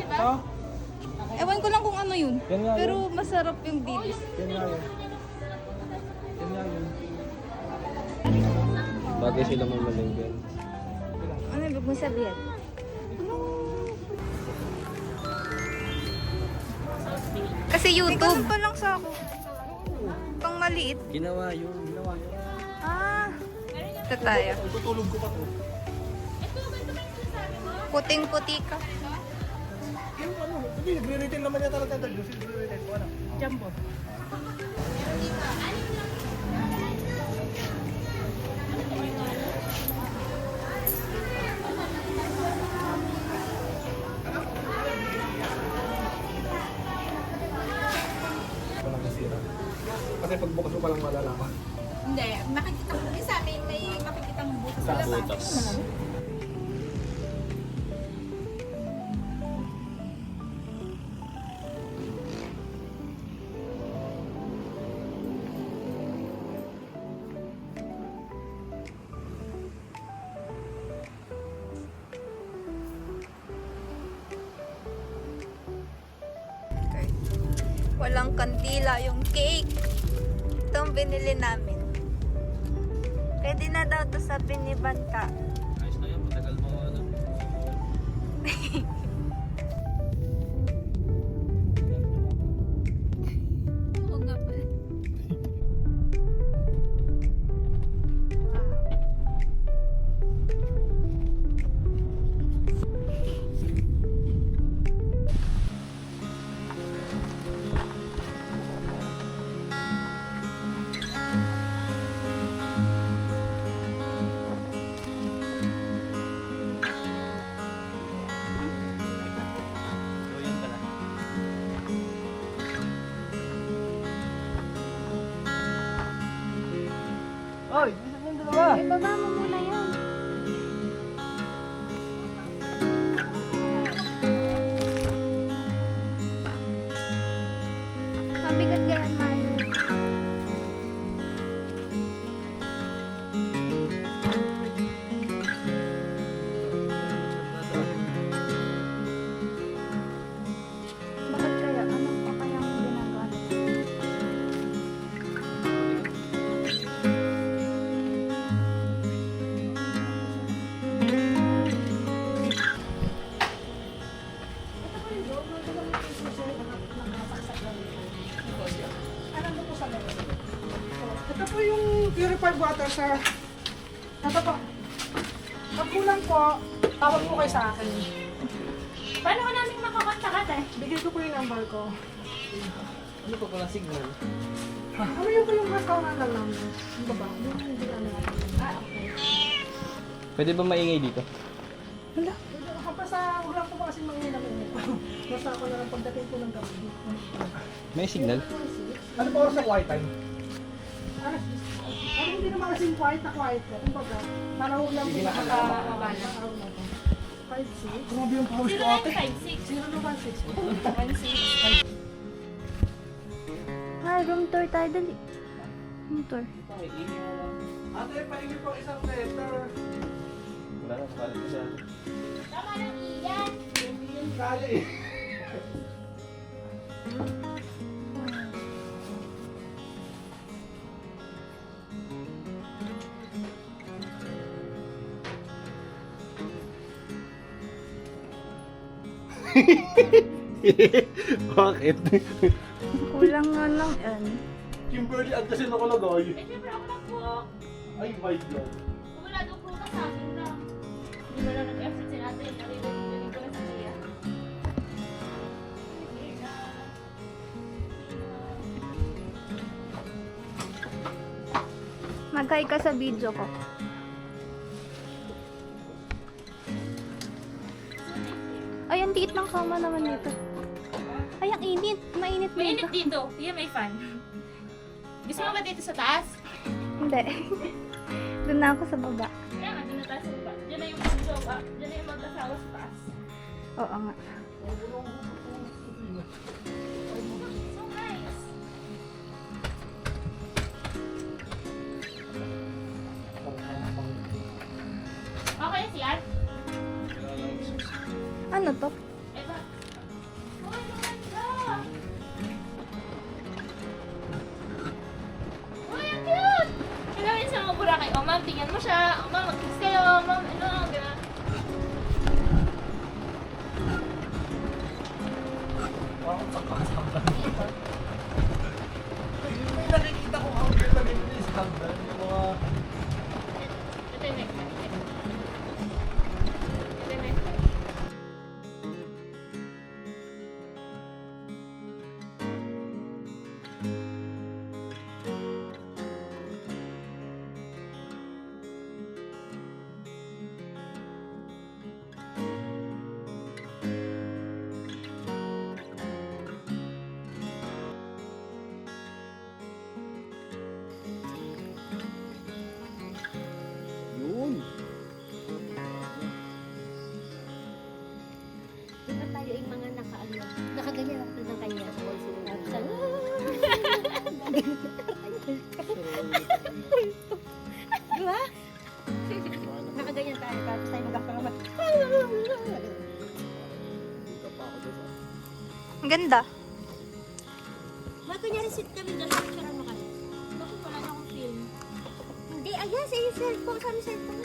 Ha? Ewan ko lang kung ano yun. Yan nga Pero masarap yung dilis. Yan nga yun. Yan nga yun. Bagay sila mamalenggan. Ano ibig mo sabihin? Kasi YouTube. May ganun pa lang sa ako. Pang maliit. Ginawa yun. Ah. Ito tayo. Tutulog ko pa to. Puting-puti ka. Yung ano, hindi, nagre-retail naman niya talaga. Nagre-retail ko, ano? Jumbo. Walang nasira. Kasi pagbukas mo palang malalaman. Hindi, makikita mo. Isa, may makikita mo butas sa labas. Butas. Okay. Walang kandila yung cake. Ito ang binili namin. Pwede na daw to sa binibanta. Ayos na yan. Matagal mo ano. Oo nga pala. So yun pala. Oy, isa yung dalawa. Ibaba mo muna yan. Mabigat ganyan, Mario. Bakit kaya? Ano pa kaya ang ginagawa? Ito po yung purified water, sir. Ito po. Pag kulang po, tawag po kayo sa akin. Paano ko namin makakontakat eh? Bigyan ko po yung number ko. Ano pa pala signal? Ano yung po yung account na lang? Ano ba? Hindi namin natin. Ah, okay. Pwede ba maingay dito? Hala, kapag sa huwag lang po kasi mangyay namin. Basta ako na lang pagdating po ng gabi. May signal? Ano pa oras sa quiet time? Ano hindi naman kasing quiet na quiet po. Kumbaga, para huwag lang po Sige na, makakabala. 5-6. Grabe yung pawis ko ate. 096. 0-1-6 po. 16. Hi, room tour tayo. Dali. Room tour. Ate, pahingi po isang letter. Wala na. Balik ko siya. Tama ng iyan. Kaya eh. Bakit? Kulang nga lang yan. Kimberly, agdasin ako lagay. Eh, syempre ako lang po. Ay, wide lang. Kung wala daw po sa akin lang. Hindi mo lang nag-effort si natin. Narinig ko na sa kaya. Mag-hi ka sa video ko. Ay, ang liit ng kama naman nito. Ay, ang init. Mainit Mainit nito. dito. Yan may fan. Gusto mo ba dito sa taas? Hindi. Doon na ako sa baba. Kaya nga, doon na tayo sa baba. Diyan na yung mag-jowa. Diyan na yung mag-asawa sa taas. Oo nga. So nice. Okay, siyan? Ano to? Ito. mga Boracay. O ma'am, tingnan mo siya. O ma'am, mag-kiss kayo. Ma'am, ano, gano'n. May nakikita ko ang girl na ganyan yung scandal. Yung mga... Ito yung next time. Ito yung next time. Yun. Di ba tayo yung mga nakaano? Nakaganyan ako ng kanya. Tapos, di ba? Nakaganyan tayo. Tapos tayo magkakamat. Ang ganda. Bakit kunyari sit kami dyan? Picture mo kayo. Bakit wala na akong film? Hindi, ayan. Sa yung cellphone. Sa yung cellphone.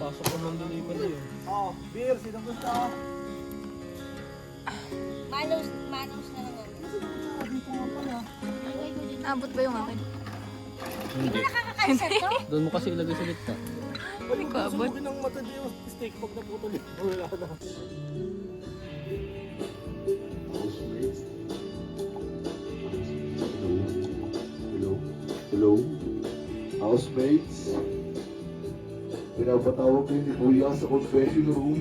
Pasok ko ng delivery yun. Oh, beer, sino gusto? Manos na lang namin. Abot ba yung akin? Hindi. Nakakakansel to? Doon mo kasi ilagay sa gitna. Hindi ko abot. Sabi ng matindi yung steak pag naputol yun. Wala na. Hello? Hello? Housemates? Pinapatawag kayo ni Kuya sa confession room.